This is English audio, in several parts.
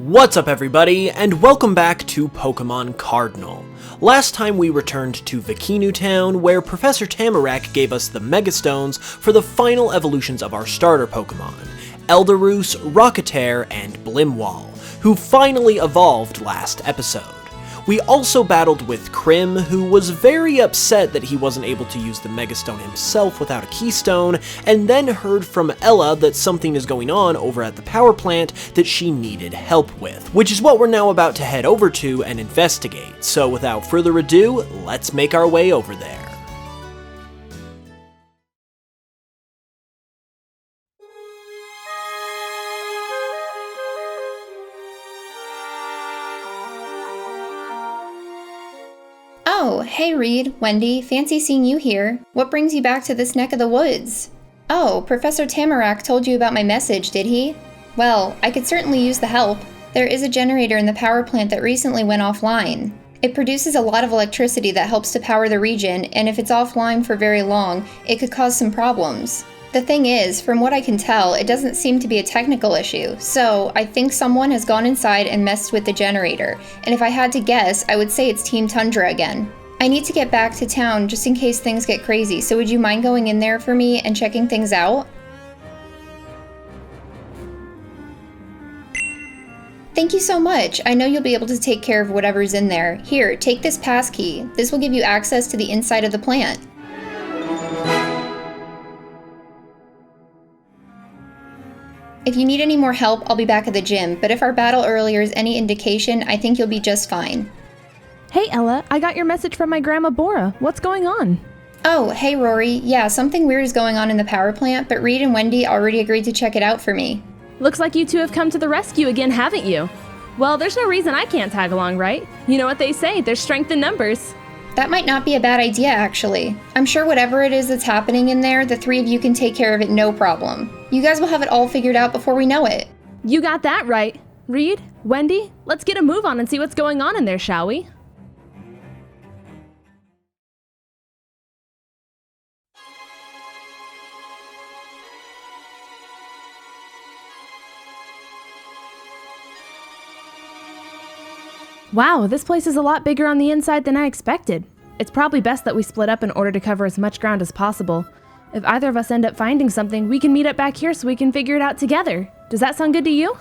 What's up everybody, and welcome back to Pokémon Cardinal. Last time we returned to Vakinu Town, where Professor Tamarack gave us the Mega Stones for the final evolutions of our starter Pokémon, Elderoos, Rocketeer, and Blimwall, who finally evolved last episode. We also battled with Krim, who was very upset that he wasn't able to use the Megastone himself without a Keystone, and then heard from Ella that something is going on over at the power plant that she needed help with, which is what we're now about to head over to and investigate. So without further ado, let's make our way over there. Oh, hey Reed, Wendy, fancy seeing you here. What brings you back to this neck of the woods? Oh, Professor Tamarack told you about my message, did he? Well, I could certainly use the help. There is a generator in the power plant that recently went offline. It produces a lot of electricity that helps to power the region, and if it's offline for very long, it could cause some problems. The thing is, from what I can tell, it doesn't seem to be a technical issue, so I think someone has gone inside and messed with the generator, and if I had to guess, I would say it's Team Tundra again. I need to get back to town just in case things get crazy, so would you mind going in there for me and checking things out? Thank you so much. I know you'll be able to take care of whatever's in there. Here, take this passkey. This will give you access to the inside of the plant. If you need any more help, I'll be back at the gym, but if our battle earlier is any indication, I think you'll be just fine. Hey Ella, I got your message from my grandma Bora. What's going on? Oh, hey Rory. Yeah, something weird is going on in the power plant, but Reed and Wendy already agreed to check it out for me. Looks like you two have come to the rescue again, haven't you? Well, there's no reason I can't tag along, right? You know what they say, there's strength in numbers. That might not be a bad idea, actually. I'm sure whatever it is that's happening in there, the three of you can take care of it no problem. You guys will have it all figured out before we know it. You got that right. Reed, Wendy, let's get a move on and see what's going on in there, shall we? Wow, this place is a lot bigger on the inside than I expected. It's probably best that we split up in order to cover as much ground as possible. If either of us end up finding something, we can meet up back here so we can figure it out together. Does that sound good to you?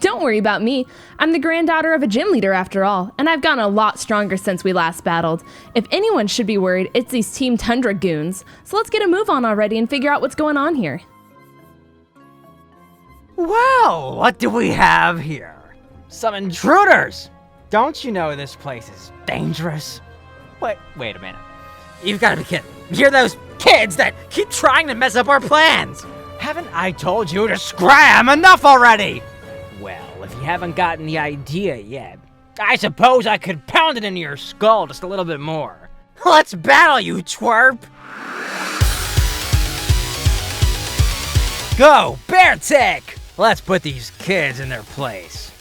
Don't worry about me. I'm the granddaughter of a gym leader after all, and I've gotten a lot stronger since we last battled. If anyone should be worried, it's these Team Tundra goons. So let's get a move on already and figure out what's going on here. Well, what do we have here? Some intruders! Don't you know this place is dangerous? Wait a minute. You've got to be kidding. You're those kids that keep trying to mess up our plans! Haven't I told you to scram enough already? Well, if you haven't gotten the idea yet, I suppose I could pound it into your skull just a little bit more. Let's battle, you twerp! Go, Bear Tick! Let's put these kids in their place.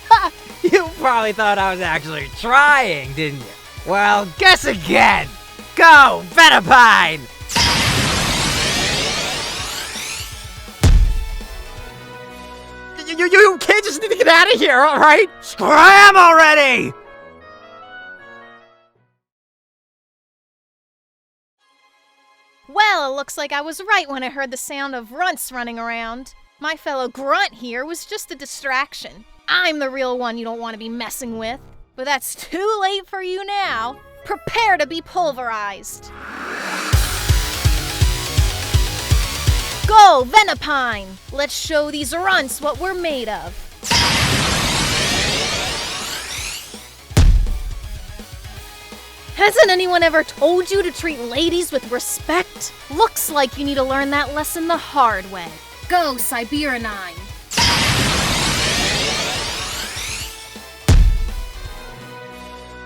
Ha! You probably thought I was actually trying, didn't you? Well, guess again! Go, Venipine! You kids just need to get out of here, alright? Scram already! Well, it looks like I was right when I heard the sound of runts running around. My fellow grunt here was just a distraction. I'm the real one you don't want to be messing with. But that's too late for you now. Prepare to be pulverized. Go, Venipine! Let's show these runts what we're made of. Hasn't anyone ever told you to treat ladies with respect? Looks like you need to learn that lesson the hard way. Go, Siberinine.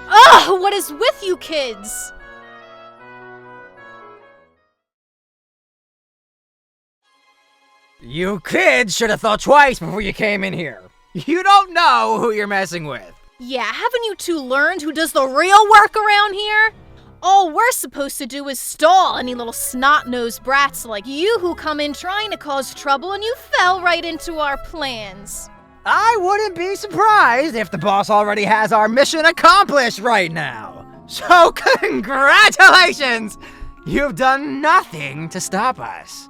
Ugh, what is with you kids? You kids should have thought twice before you came in here. You don't know who you're messing with. Yeah, haven't you two learned who does the real work around here? All we're supposed to do is stall any little snot-nosed brats like you who come in trying to cause trouble and you fell right into our plans. I wouldn't be surprised if the boss already has our mission accomplished right now. So congratulations! You've done nothing to stop us.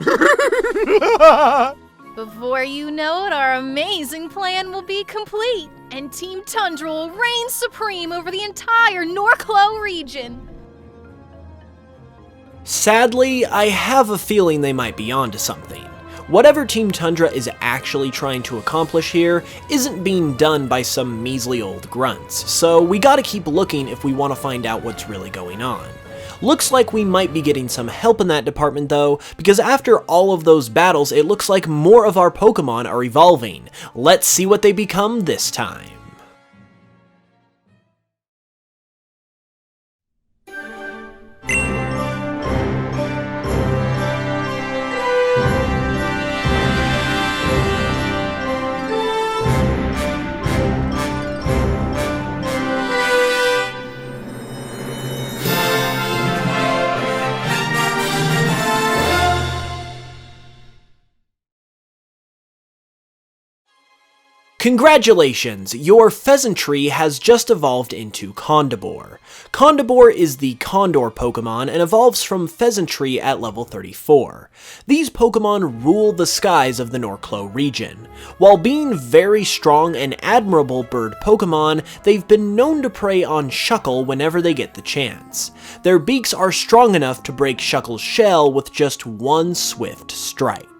Before you know it, our amazing plan will be complete, and Team Tundra will reign supreme over the entire Norclo region. Sadly, I have a feeling they might be onto something. Whatever Team Tundra is actually trying to accomplish here isn't being done by some measly old grunts, so we gotta keep looking if we want to find out what's really going on. Looks like we might be getting some help in that department though, because after all of those battles, it looks like more of our Pokemon are evolving. Let's see what they become this time. Congratulations! Your Pheasantry has just evolved into Condibore. Condibore is the Condor Pokemon and evolves from Pheasantry at level 34. These Pokemon rule the skies of the Norclo region. While being very strong and admirable bird Pokemon, they've been known to prey on Shuckle whenever they get the chance. Their beaks are strong enough to break Shuckle's shell with just one swift strike.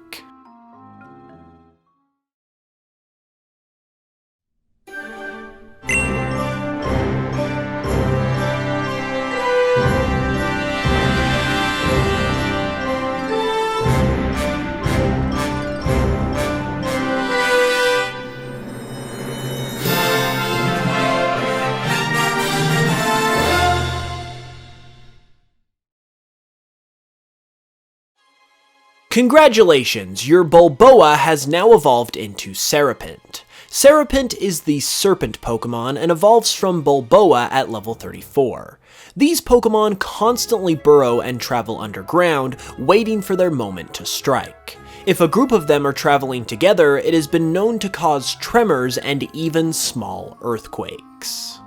Congratulations, your Bulboa has now evolved into Serapent. Serapent is the Serpent Pokemon and evolves from Bulboa at level 34. These Pokemon constantly burrow and travel underground, waiting for their moment to strike. If a group of them are traveling together, it has been known to cause tremors and even small earthquakes.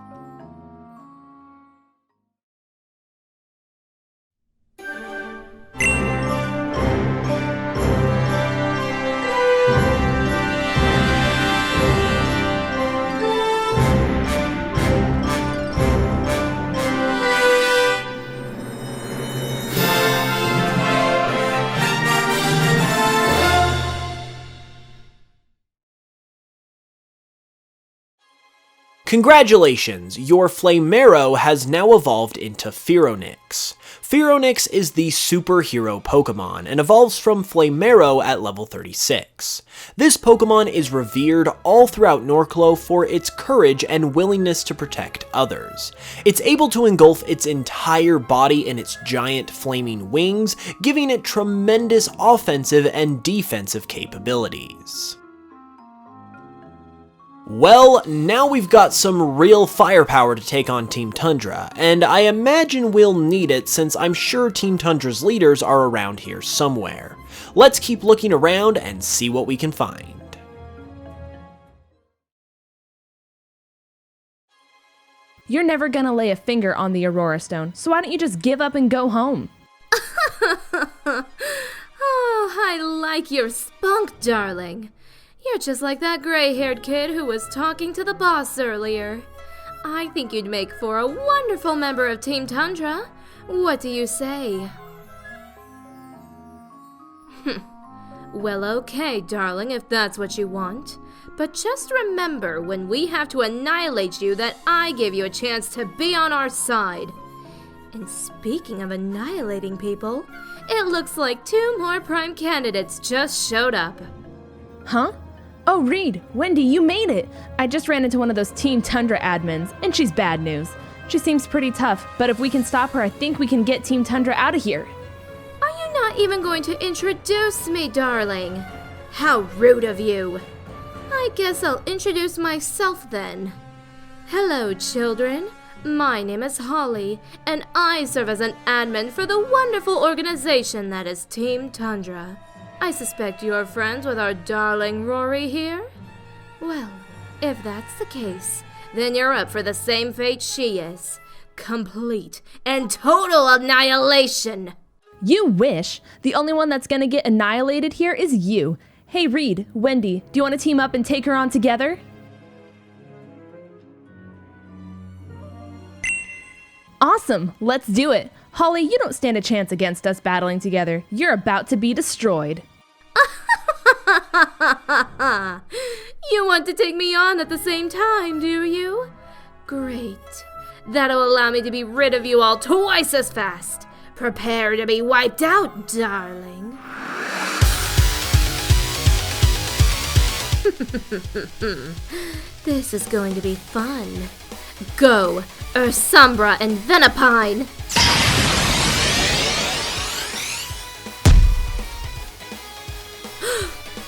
Congratulations, your Flamero has now evolved into Fearonix. Fearonix is the superhero Pokemon and evolves from Flamero at level 36. This Pokemon is revered all throughout Norclo for its courage and willingness to protect others. It's able to engulf its entire body in its giant flaming wings, giving it tremendous offensive and defensive capabilities. Well, now we've got some real firepower to take on Team Tundra, and I imagine we'll need it since I'm sure Team Tundra's leaders are around here somewhere. Let's keep looking around and see what we can find. You're never gonna lay a finger on the Aurora Stone, so why don't you just give up and go home? Oh, I like your spunk, darling. You're just like that gray-haired kid who was talking to the boss earlier. I think you'd make for a wonderful member of Team Tundra. What do you say? Well, okay, darling, if that's what you want. But just remember, when we have to annihilate you, that I give you a chance to be on our side. And speaking of annihilating people, it looks like 2 more prime candidates just showed up. Huh? Oh, Reed, Wendy, you made it! I just ran into one of those Team Tundra admins, and she's bad news. She seems pretty tough, but if we can stop her, I think we can get Team Tundra out of here. Are you not even going to introduce me, darling? How rude of you! I guess I'll introduce myself then. Hello, children. My name is Holly, and I serve as an admin for the wonderful organization that is Team Tundra. I suspect you're friends with our darling Rory here? Well, if that's the case, then you're up for the same fate she is. Complete and total annihilation! You wish. The only one that's gonna get annihilated here is you. Hey Reed, Wendy, do you want to team up and take her on together? Awesome, let's do it. Holly, you don't stand a chance against us battling together. You're about to be destroyed. You want to take me on at the same time, do you? Great. That'll allow me to be rid of you all twice as fast. Prepare to be wiped out, darling. This is going to be fun. Go, Ursombra and Venipine!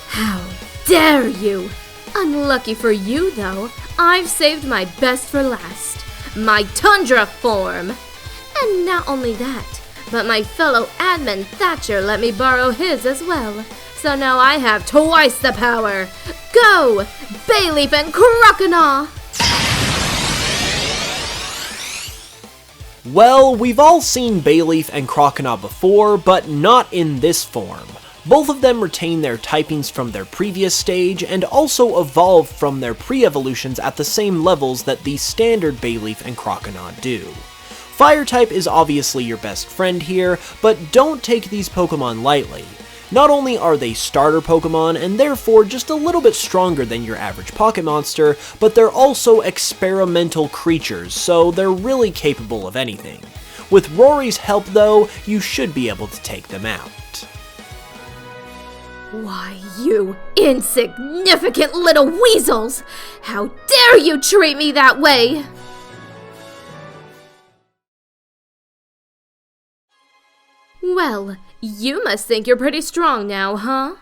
How dare you! Unlucky for you, though, I've saved my best for last. My Tundra form! And not only that, but my fellow admin Thatcher let me borrow his as well. So now I have twice the power. Go, Bayleaf and Croconaw! Well, we've all seen Bayleaf and Croconaw before, but not in this form. Both of them retain their typings from their previous stage, and also evolve from their pre-evolutions at the same levels that the standard Bayleaf and Croconaw do. Fire type is obviously your best friend here, but don't take these Pokemon lightly. Not only are they starter Pokemon and therefore just a little bit stronger than your average pocket monster, but they're also experimental creatures, so they're really capable of anything. With Rory's help though, you should be able to take them out. Why, you insignificant little weasels! How dare you treat me that way! Well, you must think you're pretty strong now, huh?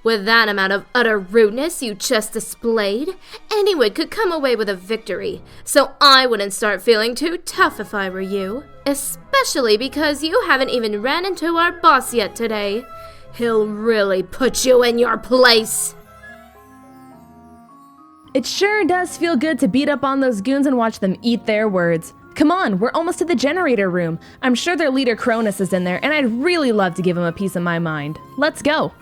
With that amount of utter rudeness you just displayed, anyone could come away with a victory, so I wouldn't start feeling too tough if I were you. Especially because you haven't even ran into our boss yet today. He'll really put you in your place. It sure does feel good to beat up on those goons and watch them eat their words. Come on, we're almost to the generator room. I'm sure their leader Cronus is in there, and I'd really love to give him a piece of my mind. Let's go.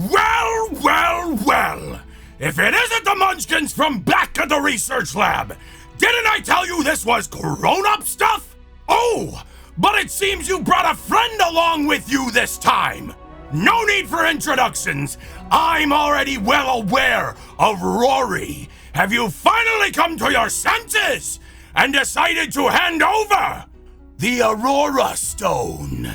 Well, well, well. If it isn't the Munchkins from back at the research lab, didn't I tell you this was grown-up stuff? Oh, but it seems you brought a friend along with you this time. No need for introductions. I'm already well aware of Rory. Have you finally come to your senses and decided to hand over the Aurora Stone?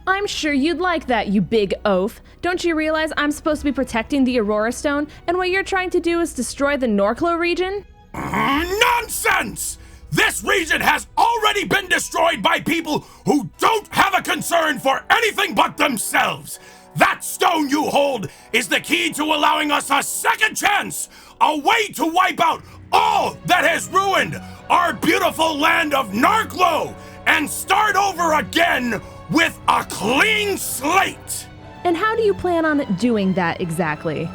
I'm sure you'd like that, you big oaf. Don't you realize I'm supposed to be protecting the Aurora Stone, and what you're trying to do is destroy the Norclo region? Nonsense! This region has already been destroyed by people who don't have a concern for anything but themselves. That stone you hold is the key to allowing us a second chance, a way to wipe out all that has ruined our beautiful land of Narclo and start over again with a clean slate. And how do you plan on doing that exactly?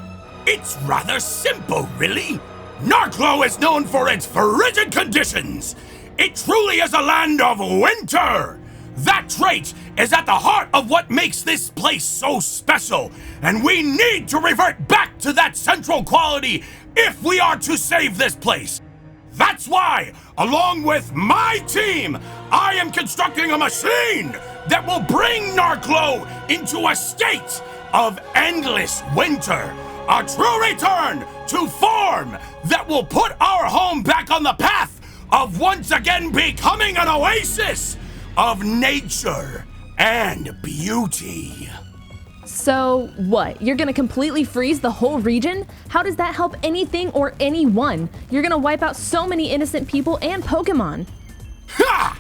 It's rather simple, really. Narclo is known for its frigid conditions. It truly is a land of winter. That trait is at the heart of what makes this place so special, and we need to revert back to that central quality if we are to save this place. That's why, along with my team, I am constructing a machine that will bring Narclo into a state of endless winter. A true return to form that will put our home back on the path of once again becoming an oasis of nature and beauty. So what? You're gonna completely freeze the whole region? How does that help anything or anyone? You're gonna wipe out so many innocent people and Pokemon. Ha!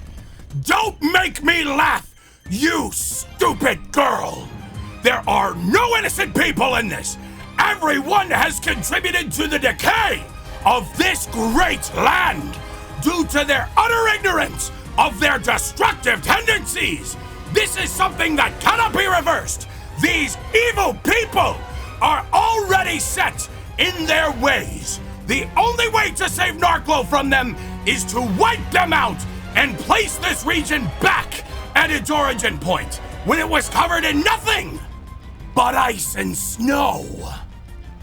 Don't make me laugh, you stupid girl! There are no innocent people in this, Everyone has contributed to the decay of this great land due to their utter ignorance of their destructive tendencies. This is something that cannot be reversed. These evil people are already set in their ways. The only way to save Narklo from them is to wipe them out and place this region back at its origin point, when it was covered in nothing but ice and snow.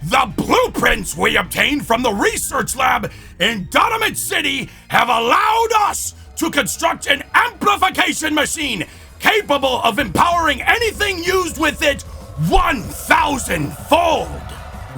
The blueprints we obtained from the research lab in Dynamite City have allowed us to construct an amplification machine capable of empowering anything used with it 1,000-fold.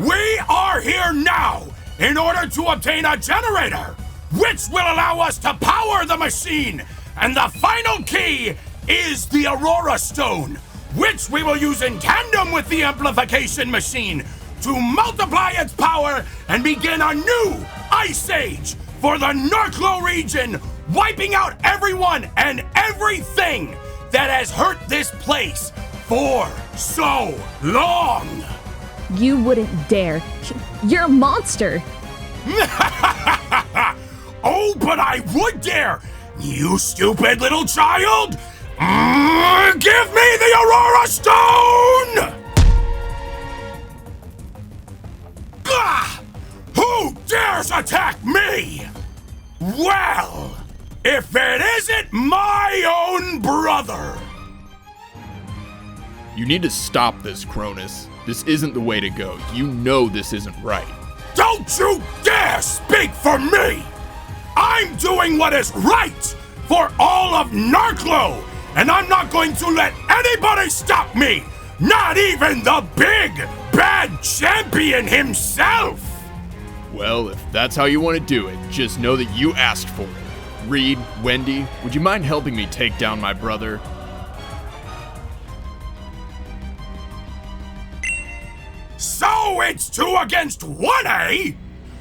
We are here now in order to obtain a generator, which will allow us to power the machine, and the final key is the Aurora Stone, which we will use in tandem with the amplification machine to multiply its power and begin a new Ice Age for the Narklo region, wiping out everyone and everything that has hurt this place for so long. You wouldn't dare. You're a monster. Oh, but I would dare! You stupid little child! Give me the Aurora Stone! Who dares attack me? Well, if it isn't my own brother! You need to stop this, Cronus. This isn't the way to go. You know this isn't right. Don't you dare speak for me! I'm doing what is right for all of Narklo, and I'm not going to let anybody stop me! Not even the big, bad champion himself! Well, if that's how you want to do it, just know that you asked for it. Reed, Wendy, would you mind helping me take down my brother? So it's 2 against 1, eh?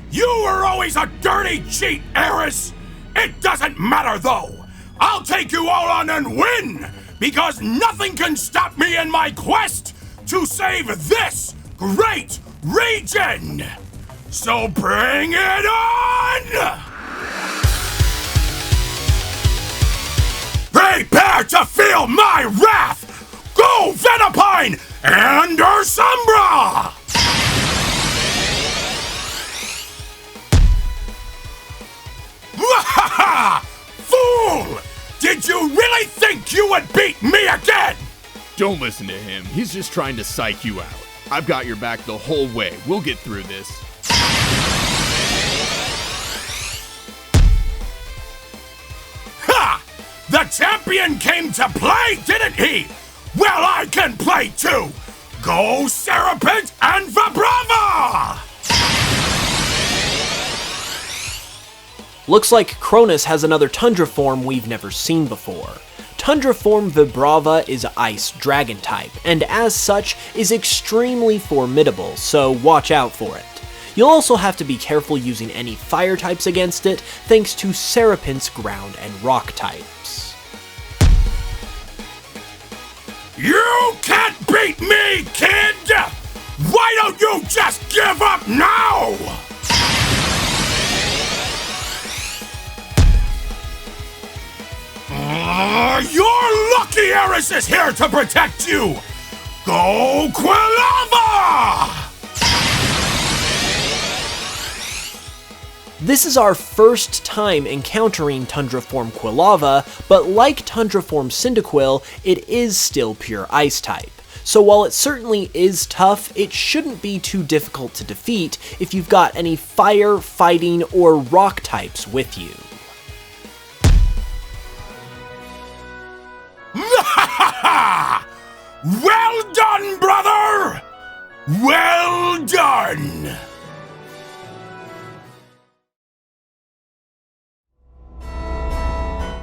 You were always a dirty cheat, Eris! It doesn't matter, though! I'll take you all on and win! Because nothing can stop me in my quest to save this great region! So bring it on! Prepare to feel my wrath! Go, Venipine and Ursumbra! Fool! Did you really think you would beat me again? Don't listen to him. He's just trying to psych you out. I've got your back the whole way. We'll get through this. Ha! The champion came to play, didn't he? Well, I can play too! Go, Serapent and Vibrava! Looks like Cronus has another Tundra form we've never seen before. Tundra form Vibrava is Ice Dragon type, and as such is extremely formidable, so watch out for it. You'll also have to be careful using any fire types against it, thanks to Serapent's ground and rock types. You can't beat me, kid! Why don't you just give up now? You're lucky Eris is here to protect you! Go, Quilava! This is our first time encountering Tundra form Quilava, but like Tundra form Cyndaquil, it is still pure Ice type. So while it certainly is tough, it shouldn't be too difficult to defeat if you've got any fire, fighting, or rock types with you. Well done, brother! Well done!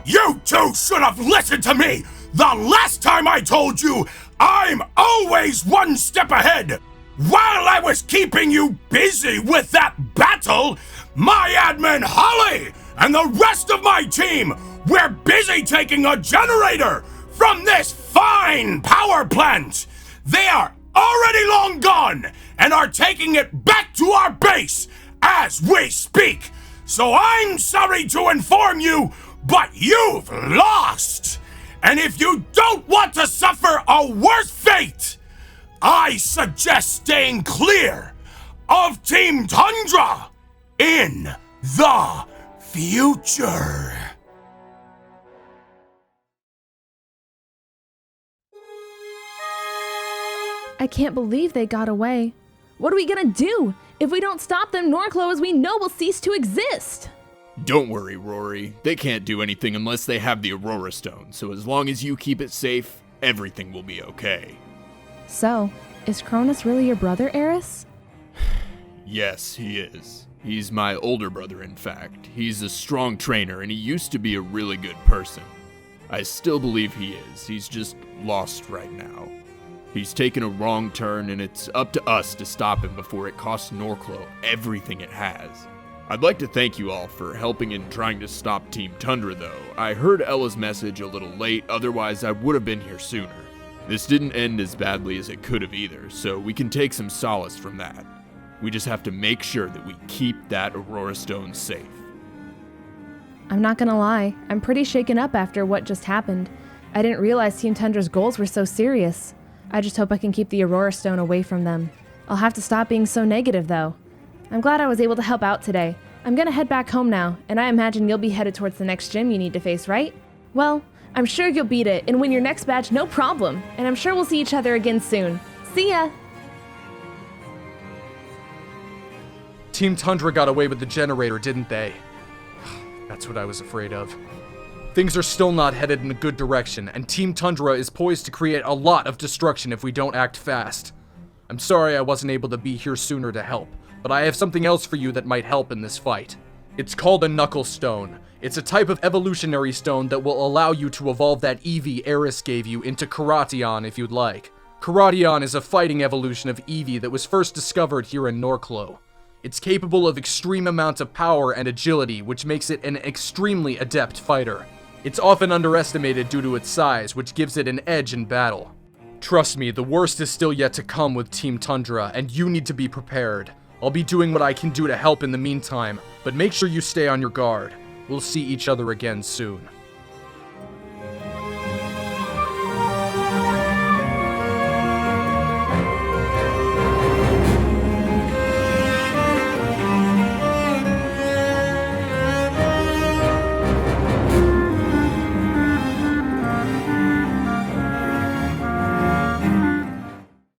You two should have listened to me the last time I told you I'm always one step ahead! While I was keeping you busy with that battle, my admin Holly and the rest of my team were busy taking a generator from this fine power plant. They are already long gone, and are taking it back to our base as we speak. So I'm sorry to inform you, but you've lost. And if you don't want to suffer a worse fate, I suggest staying clear of Team Tundra in the future. I can't believe they got away. What are we gonna do? If we don't stop them, Norclo, as we know, will cease to exist. Don't worry, Rory. They can't do anything unless they have the Aurora Stone, so as long as you keep it safe, everything will be okay. So, is Cronus really your brother, Eris? Yes, he is. He's my older brother, in fact. He's a strong trainer, and he used to be a really good person. I still believe he is. He's just lost right now. He's taken a wrong turn, and it's up to us to stop him before it costs Norclo everything it has. I'd like to thank you all for helping in trying to stop Team Tundra, though. I heard Ella's message a little late, otherwise I would have been here sooner. This didn't end as badly as it could have either, so we can take some solace from that. We just have to make sure that we keep that Aurora Stone safe. I'm not gonna lie, I'm pretty shaken up after what just happened. I didn't realize Team Tundra's goals were so serious. I just hope I can keep the Aurora Stone away from them. I'll have to stop being so negative, though. I'm glad I was able to help out today. I'm gonna head back home now, and I imagine you'll be headed towards the next gym you need to face, right? Well, I'm sure you'll beat it and win your next badge no problem, and I'm sure we'll see each other again soon. See ya! Team Tundra got away with the generator, didn't they? That's what I was afraid of. Things are still not headed in a good direction, and Team Tundra is poised to create a lot of destruction if we don't act fast. I'm sorry I wasn't able to be here sooner to help, but I have something else for you that might help in this fight. It's called a Knuckle Stone. It's a type of evolutionary stone that will allow you to evolve that Eevee Eris gave you into Karateon if you'd like. Karateon is a fighting evolution of Eevee that was first discovered here in Norclo. It's capable of extreme amounts of power and agility, which makes it an extremely adept fighter. It's often underestimated due to its size, which gives it an edge in battle. Trust me, the worst is still yet to come with Team Tundra, and you need to be prepared. I'll be doing what I can do to help in the meantime, but make sure you stay on your guard. We'll see each other again soon.